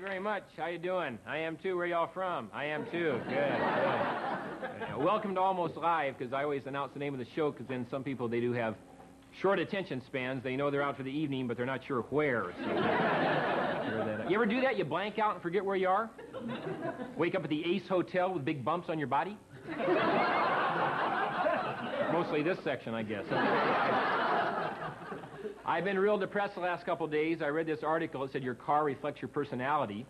very much. How you doing? I am too. Where y'all from? I am too. Good. Welcome to Almost Live, because I always announce the name of the show, because then some people, they do have short attention spans. They know they're out for the evening, but they're not sure where. So, you ever do that? You blank out and forget where you are? Wake up at the Ace Hotel with big bumps on your body? Mostly this section, I guess. I've been real depressed the last couple of days. I read this article. It said your car reflects your personality.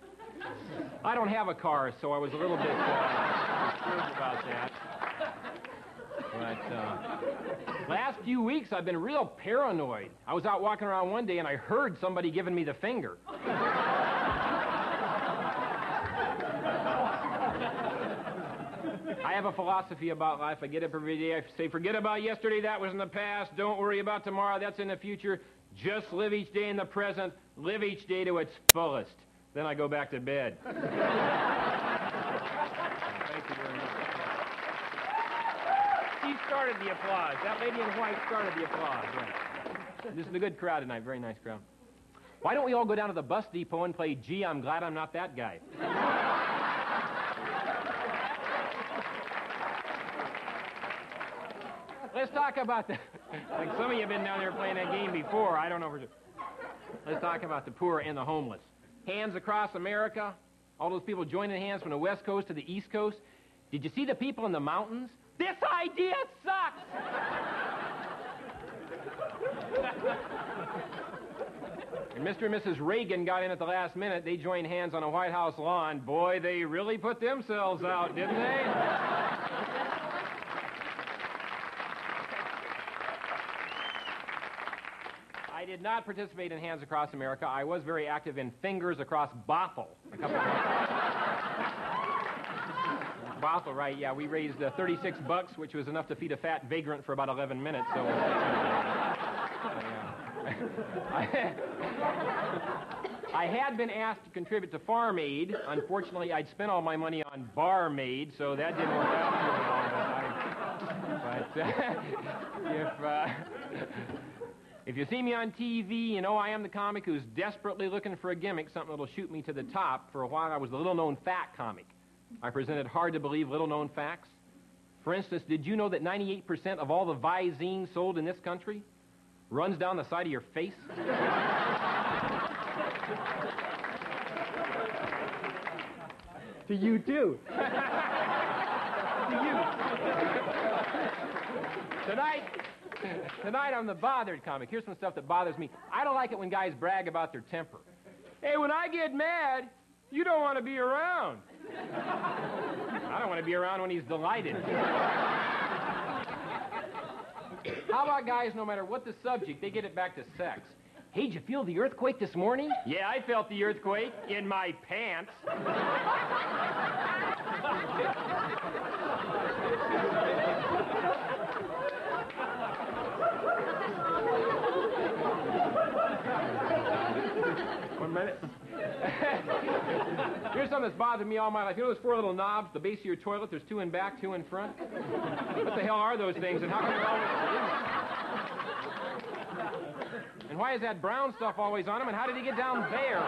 I don't have a car, so I was a little bit disturbed about that. But last few weeks, I've been real paranoid. I was out walking around one day, and I heard somebody giving me the finger. I have a philosophy about life. I get up every day. I say, forget about yesterday. That was in the past. Don't worry about tomorrow. That's in the future. Just live each day in the present. Live each day to its fullest. Then I go back to bed. Thank you very much. She started the applause. That lady in white started the applause. Right. This is a good crowd tonight. Very nice crowd. Why don't we all go down to the bus depot and play, Gee, I'm Glad I'm Not That Guy? Let's talk about the... Like some of you have been down there playing that game before. I don't know. Let's talk about the poor and the homeless. Hands across America. All those people joining hands from the West Coast to the East Coast. Did you see the people in the mountains? This idea sucks! And Mr. and Mrs. Reagan got in at the last minute. They joined hands on a White House lawn. Boy, they really put themselves out, didn't they? I did not participate in Hands Across America. I was very active in Fingers Across Bothell. Bothell, right, yeah. We raised $36, which was enough to feed a fat vagrant for about 11 minutes. So, I had been asked to contribute to Farm Aid. Unfortunately, I'd spent all my money on Barmaid, so that didn't work out very well. If you see me on TV, you know I am the comic who's desperately looking for a gimmick, something that'll shoot me to the top. For a while, I was the little-known fact comic. I presented hard-to-believe little-known facts. For instance, did you know that 98% of all the Visine sold in this country runs down the side of your face? To you, too. To you. Tonight I'm the bothered comic. Here's some stuff that bothers me. I don't like it when guys brag about their temper. Hey, when I get mad, you don't want to be around. I don't want to be around when he's delighted. How about guys, no matter what the subject, they get it back to sex. Hey, did you feel the earthquake this morning? Yeah, I felt the earthquake in my pants. One minute. Here's something that's bothered me all my life. You know those four little knobs, the base of your toilet? There's two in back, two in front. What the hell are those things, and how come they're always... And why is that brown stuff always on them, and how did he get down there?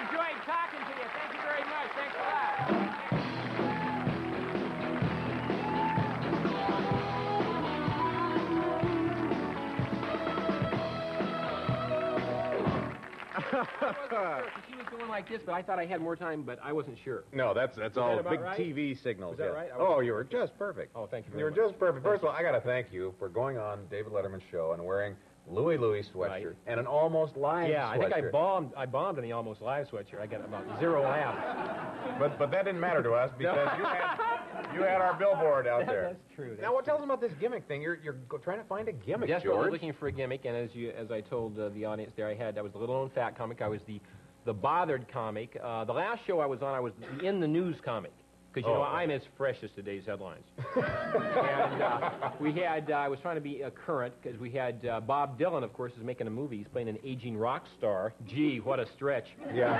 Enjoyed talking to you. Thank you very much. Thanks a lot. She was going like this, but I thought I had more time, but I wasn't sure. No, that's all big right? TV signals. Was that right? Oh, you were just perfect. Oh, thank you You were very much. just perfect. First of all, I got to thank you for going on David Letterman's show and wearing Louie Louie sweatshirt Right. and an Almost Live Yeah, I sweatshirt. think I bombed in the Almost Live sweatshirt. I got about 0 laughs. But that didn't matter to us because you had our billboard out there. That's true. Now, tell us about this gimmick thing. You're trying to find a gimmick, Desperately George. looking for a gimmick, and as I told the audience there, I was the little-known fat comic. I was the bothered comic. The last show I was on, I was the in the news comic. Because, you know, I'm as fresh as today's headlines. And I was trying to be current, because we had Bob Dylan, of course, is making a movie. He's playing an aging rock star. Gee, what a stretch. Yeah.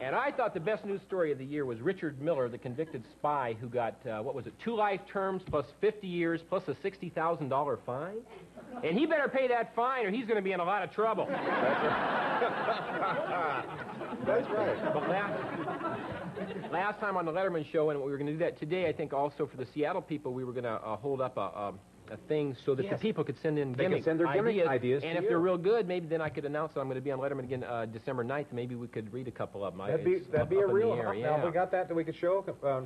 And I thought the best news story of the year was Richard Miller, the convicted spy who got, 2 life terms plus 50 years plus a $60,000 fine? And he better pay that fine or he's going to be in a lot of trouble. That's right. But last time on the Letterman show, and we were going to do that today, I think also for the Seattle people, we were going to hold up a thing so that the people could send in gimmick ideas and if they're real good, maybe then I could announce that I'm going to be on Letterman again December 9th. Maybe we could read a couple of them. That'd be a real help. Yeah. Now, have we got that we could show,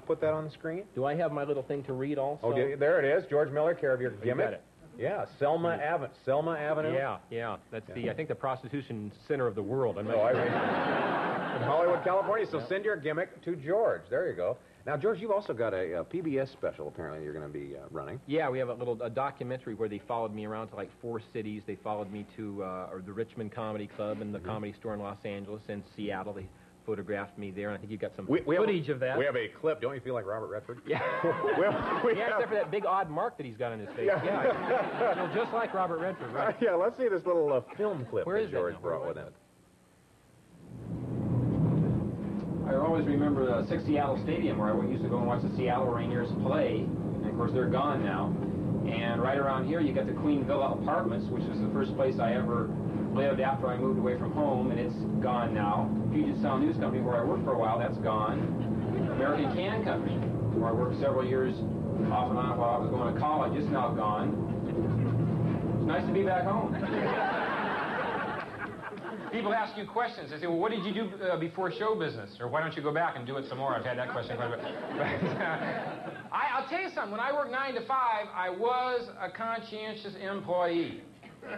put that on the screen? Do I have my little thing to read also? Oh, there it is. George Miller, care of your gimmick. You got it. Yeah, Selma Avenue. Yeah. That's I think the prostitution center of the world. In Hollywood, California. So send your gimmick to George. There you go. Now, George, you've also got a PBS special, apparently, you're going to be running. Yeah, we have a documentary where they followed me around to like 4 cities. They followed me to the Richmond Comedy Club and the Comedy Store in Los Angeles and Seattle. They photographed me there, and I think you've got some footage of that. We have a clip. Don't you feel like Robert Redford? Yeah. Except for that big odd mark that he's got on his face. Yeah. Just like Robert Redford, right? Yeah, let's see this little film clip that George brought with him. I always remember the Seattle Stadium where I used to go and watch the Seattle Rainiers play, and of course they're gone now. And right around here you got the Queen Villa Apartments, which was the first place I ever lived after I moved away from home, and it's gone now. Puget Sound News Company, where I worked for a while, that's gone. American Can Company, where I worked several years off and on while I was going to college, it's now gone. It's nice to be back home. People ask you questions. They say, well, what did you do before show business? Or why don't you go back and do it some more? I've had that question quite a bit. I'll tell you something. When I worked 9 to 5, I was a conscientious employee.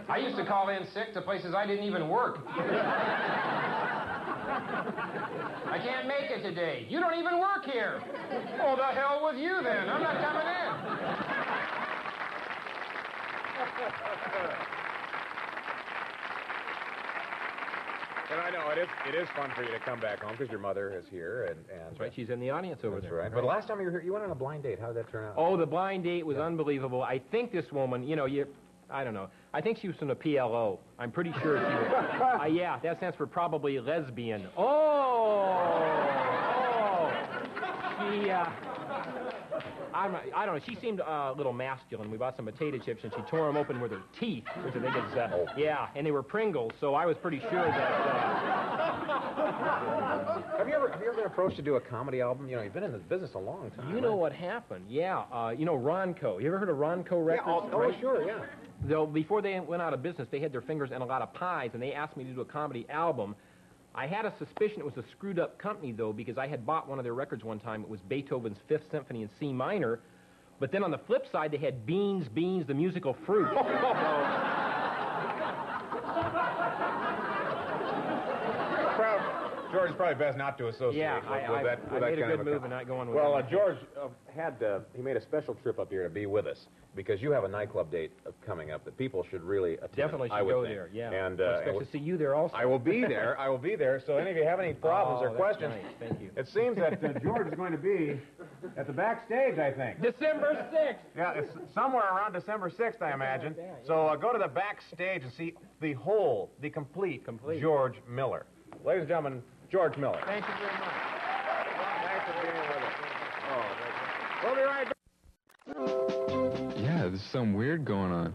I used to call in sick to places I didn't even work. I can't make it today. You don't even work here. Oh, the hell with you then. I'm not coming in. And I know it is fun for you to come back home because your mother is here, and that's right. She's in the audience over there. That's right. But last time you were here, you went on a blind date. How did that turn out? Oh, the blind date was unbelievable. I think this woman, I don't know. I think she was from the PLO. I'm pretty sure she was. Yeah, that stands for probably lesbian. She, I don't know. She seemed a little masculine. We bought some potato chips, and she tore them open with her teeth, which I think is, yeah, and they were Pringles, so I was pretty sure that... Have you ever been approached to do a comedy album? You've been in this business a long time. You know what happened? Yeah. Ronco. You ever heard of Ronco Records? Yeah, right? Sure, yeah. Though before they went out of business, they had their fingers in a lot of pies, and they asked me to do a comedy album. I had a suspicion it was a screwed-up company, though, because I had bought one of their records one time. It was Beethoven's Fifth Symphony in C minor. But then on the flip side, they had Beans, the musical fruit. George, it's probably best not to associate with that I made a good move in not going with that. Well, George he made a special trip up here to be with us because you have a nightclub date coming up that people should really attend. Definitely should go there, yeah. And I expect to see you there also. I will be there. So any of you have any problems or questions, nice. Thank you. It seems that George is going to be at the backstage, I think. December 6th. Yeah, it's somewhere around December 6th, I imagine. So go to the backstage and see the complete George Miller. Ladies and gentlemen, George Miller. Thank you very much. Thanks for being with us. We'll be right back. Yeah, there's something weird going on.